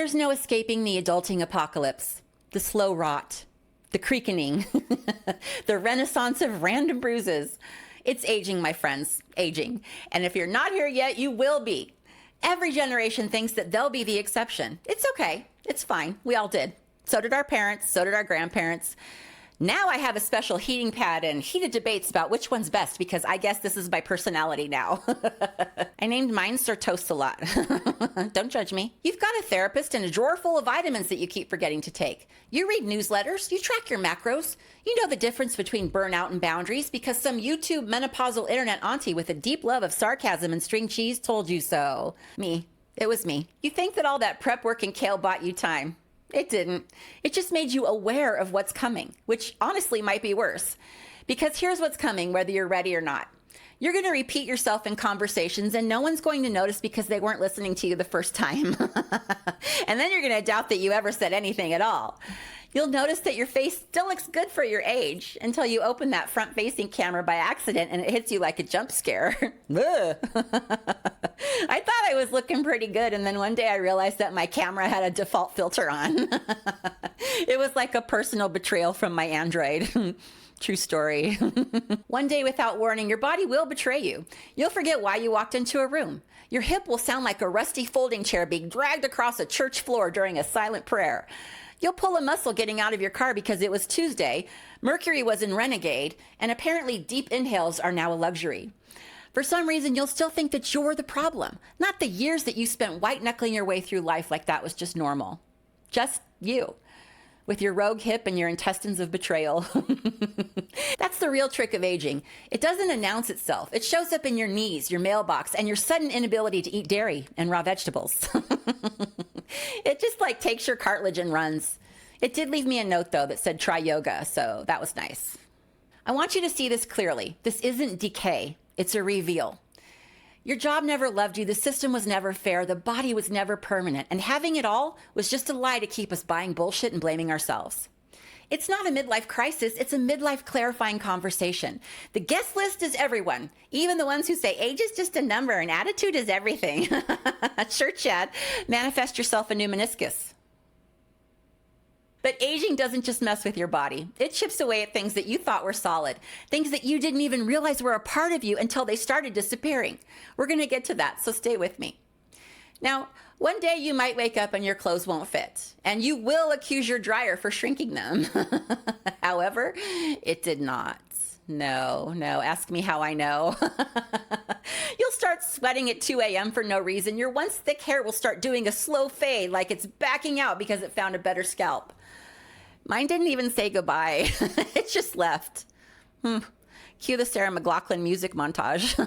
There's no escaping the adulting apocalypse, the slow rot, the creakening, the renaissance of random bruises. It's aging, my friends, aging. And if you're not here yet, you will be. Every generation thinks that they'll be the exception. It's okay. It's fine. We all did. So did our parents. So did our grandparents. Now I have a special heating pad and heated debates about which one's best because I guess this is my personality now. I named mine Sir Toast a lot. Don't judge me. You've got a therapist and a drawer full of vitamins that you keep forgetting to take. You read newsletters. You track your macros. You know the difference between burnout and boundaries because some YouTube menopausal internet auntie with a deep love of sarcasm and string cheese told you so. Me. It was me. You think that all that prep work and kale bought you time. It didn't. It just made you aware of what's coming, which honestly might be worse. Because here's what's coming, whether you're ready or not. You're going to repeat yourself in conversations and no one's going to notice because they weren't listening to you the first time. And then you're going to doubt that you ever said anything at all. You'll notice that your face still looks good for your age until you open that front-facing camera by accident and it hits you like a jump scare. I thought I was looking pretty good, and then one day I realized that my camera had a default filter on. It was like a personal betrayal from my Android. True story. One day without warning, your body will betray you. You'll forget why you walked into a room. Your hip will sound like a rusty folding chair being dragged across a church floor during a silent prayer. You'll pull a muscle getting out of your car because it was Tuesday, Mercury was in renegade, and apparently deep inhales are now a luxury. For some reason, you'll still think that you're the problem, not the years that you spent white-knuckling your way through life like that was just normal. Just you, with your rogue hip and your intestines of betrayal. That's the real trick of aging. It doesn't announce itself. It shows up in your knees, your mailbox, and your sudden inability to eat dairy and raw vegetables. It just takes your cartilage and runs. It did leave me a note though that said try yoga, so that was nice. I want you to see this clearly. This isn't decay, it's a reveal. Your job never loved you, the system was never fair, the body was never permanent, and having it all was just a lie to keep us buying bullshit and blaming ourselves. It's not a midlife crisis, it's a midlife clarifying conversation. The guest list is everyone, even the ones who say age is just a number and attitude is everything. Sure, Chad, manifest yourself a new meniscus. But aging doesn't just mess with your body. It chips away at things that you thought were solid, things that you didn't even realize were a part of you until they started disappearing. We're going to get to that, so stay with me. Now, one day you might wake up and your clothes won't fit, and you will accuse your dryer for shrinking them. However, it did not. No, ask me how I know. You'll start sweating at 2 a.m. for no reason. Your once thick hair will start doing a slow fade like it's backing out because it found a better scalp. Mine didn't even say goodbye. It just left. Cue the Sarah McLachlan music montage.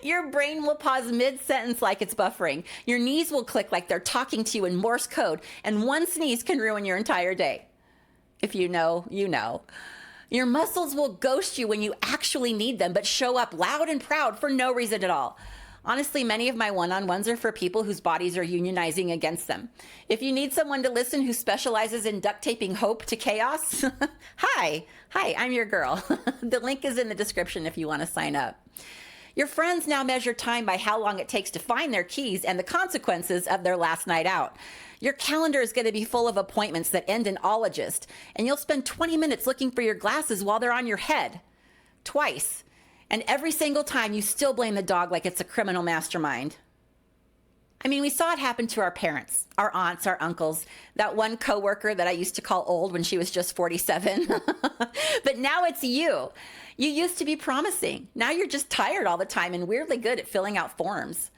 Your brain will pause mid-sentence like it's buffering. Your knees will click like they're talking to you in Morse code, and one sneeze can ruin your entire day. If you know, you know. Your muscles will ghost you when you actually need them, but show up loud and proud for no reason at all. Honestly, many of my one-on-ones are for people whose bodies are unionizing against them. If you need someone to listen who specializes in duct taping hope to chaos, hi, I'm your girl. The link is in the description if you want to sign up. Your friends now measure time by how long it takes to find their keys and the consequences of their last night out. Your calendar is going to be full of appointments that end in ologist, and you'll spend 20 minutes looking for your glasses while they're on your head. Twice. And every single time you still blame the dog like it's a criminal mastermind. I mean, we saw it happen to our parents, our aunts, our uncles, that one coworker that I used to call old when she was just 47. But now it's you. You used to be promising. Now you're just tired all the time and weirdly good at filling out forms.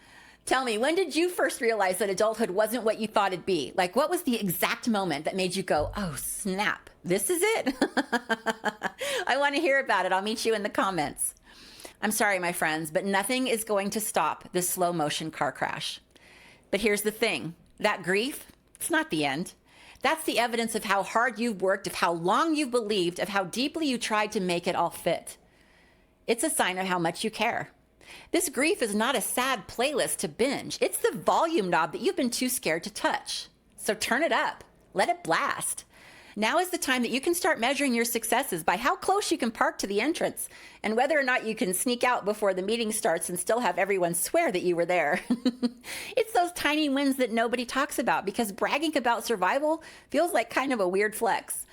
Tell me, when did you first realize that adulthood wasn't what you thought it'd be? Like, what was the exact moment that made you go, oh, snap, this is it? I want to hear about it. I'll meet you in the comments. I'm sorry, my friends, but nothing is going to stop this slow motion car crash. But here's the thing, that grief, it's not the end. That's the evidence of how hard you've worked, of how long you've believed, of how deeply you tried to make it all fit. It's a sign of how much you care. This grief is not a sad playlist to binge. It's the volume knob that you've been too scared to touch. So turn it up. Let it blast. Now is the time that you can start measuring your successes by how close you can park to the entrance and whether or not you can sneak out before the meeting starts and still have everyone swear that you were there. It's those tiny wins that nobody talks about because bragging about survival feels like kind of a weird flex.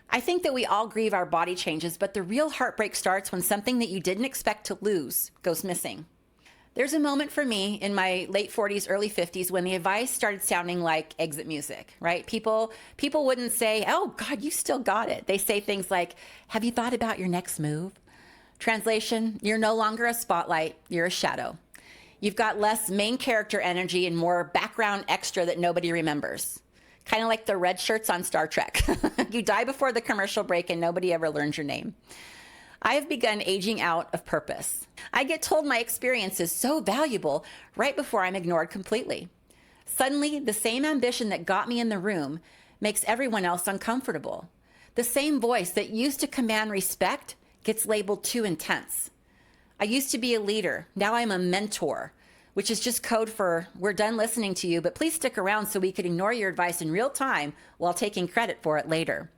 I think that we all grieve our body changes, but the real heartbreak starts when something that you didn't expect to lose goes missing. There's a moment for me in my late 40s, early 50s when the advice started sounding like exit music, right? People wouldn't say, "Oh God, you still got it." They say things like, "Have you thought about your next move?" Translation, you're no longer a spotlight, you're a shadow. You've got less main character energy and more background extra that nobody remembers. Kind of like the red shirts on Star Trek. You die before the commercial break and nobody ever learns your name. I have begun aging out of purpose. I get told my experience is so valuable right before I'm ignored completely. Suddenly, the same ambition that got me in the room makes everyone else uncomfortable. The same voice that used to command respect gets labeled too intense. I used to be a leader. Now I'm a mentor, which is just code for we're done listening to you, but please stick around so we could ignore your advice in real time while taking credit for it later.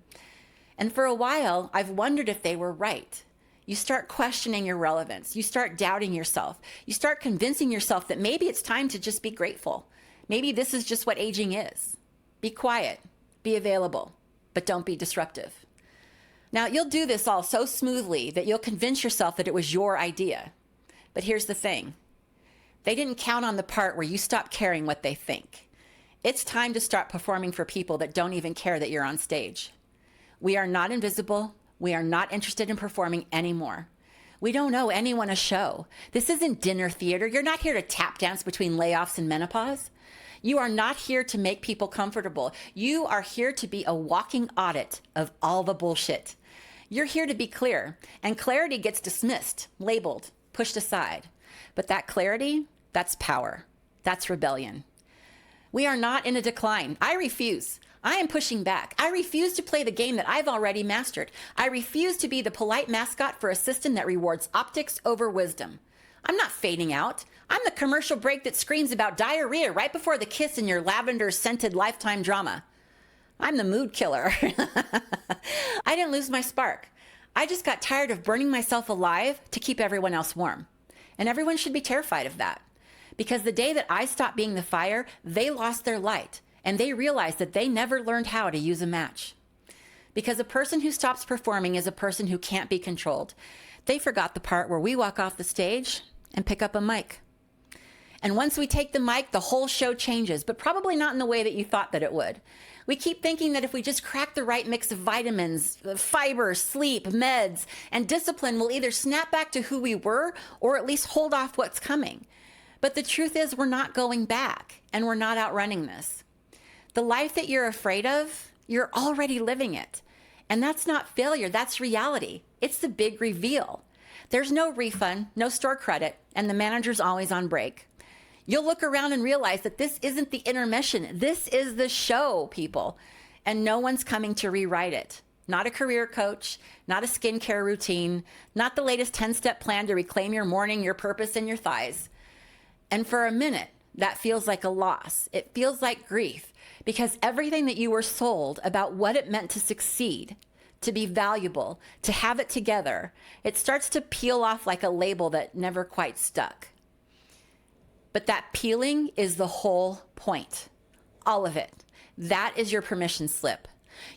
And for a while, I've wondered if they were right. You start questioning your relevance. You start doubting yourself. You start convincing yourself that maybe it's time to just be grateful. Maybe this is just what aging is. Be quiet, be available, but don't be disruptive. Now, you'll do this all so smoothly that you'll convince yourself that it was your idea. But here's the thing. They didn't count on the part where you stop caring what they think. It's time to start performing for people that don't even care that you're on stage. We are not invisible. We are not interested in performing anymore. We don't owe anyone a show. This isn't dinner theater. You're not here to tap dance between layoffs and menopause. You are not here to make people comfortable. You are here to be a walking audit of all the bullshit. You're here to be clear, and clarity gets dismissed, labeled, pushed aside. But that clarity, that's power. That's rebellion. We are not in a decline. I refuse. I am pushing back. I refuse to play the game that I've already mastered. I refuse to be the polite mascot for a system that rewards optics over wisdom. I'm not fading out. I'm the commercial break that screams about diarrhea right before the kiss in your lavender-scented Lifetime drama. I'm the mood killer. I didn't lose my spark. I just got tired of burning myself alive to keep everyone else warm. And everyone should be terrified of that. Because the day that I stopped being the fire, they lost their light. And they realized that they never learned how to use a match. Because a person who stops performing is a person who can't be controlled. They forgot the part where we walk off the stage and pick up a mic. And once we take the mic, the whole show changes, but probably not in the way that you thought that it would. We keep thinking that if we just crack the right mix of vitamins, fiber, sleep, meds, and discipline, we'll either snap back to who we were or at least hold off what's coming. But the truth is we're not going back, and we're not outrunning this. The life that you're afraid of, you're already living it. And that's not failure, that's reality. It's the big reveal. There's no refund, no store credit, and the manager's always on break. You'll look around and realize that this isn't the intermission. This is the show, people. And no one's coming to rewrite it. Not a career coach, not a skincare routine, not the latest 10-step plan to reclaim your morning, your purpose, and your thighs. And for a minute, that feels like a loss. It feels like grief. Because everything that you were sold about what it meant to succeed, to be valuable, to have it together, it starts to peel off like a label that never quite stuck. But that peeling is the whole point. All of it. That is your permission slip.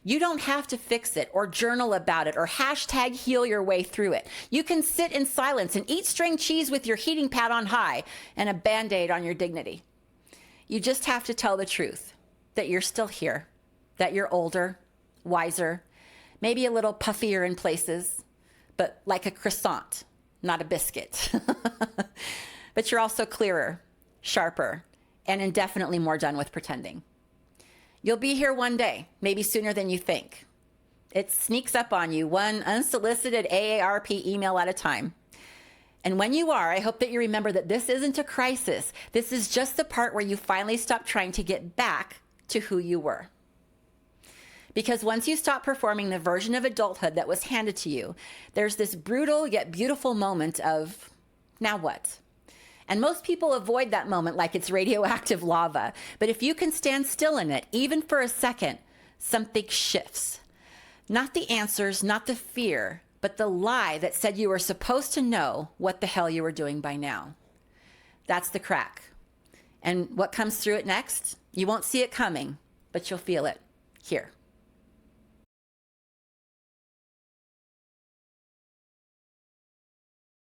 You don't have to fix it or journal about it or hashtag heal your way through it. You can sit in silence and eat string cheese with your heating pad on high and a Band-Aid on your dignity. You just have to tell the truth. That you're still here, that you're older, wiser, maybe a little puffier in places, but like a croissant, not a biscuit. But you're also clearer, sharper, and indefinitely more done with pretending. You'll be here one day, maybe sooner than you think. It sneaks up on you, one unsolicited AARP email at a time. And when you are, I hope that you remember that this isn't a crisis. This is just the part where you finally stop trying to get back to who you were. Because once you stop performing the version of adulthood that was handed to you, there's this brutal yet beautiful moment of, now what? And most people avoid that moment like it's radioactive lava. But if you can stand still in it, even for a second, something shifts. Not the answers, not the fear, but the lie that said you were supposed to know what the hell you were doing by now. That's the crack. And what comes through it next? You won't see it coming, but you'll feel it here.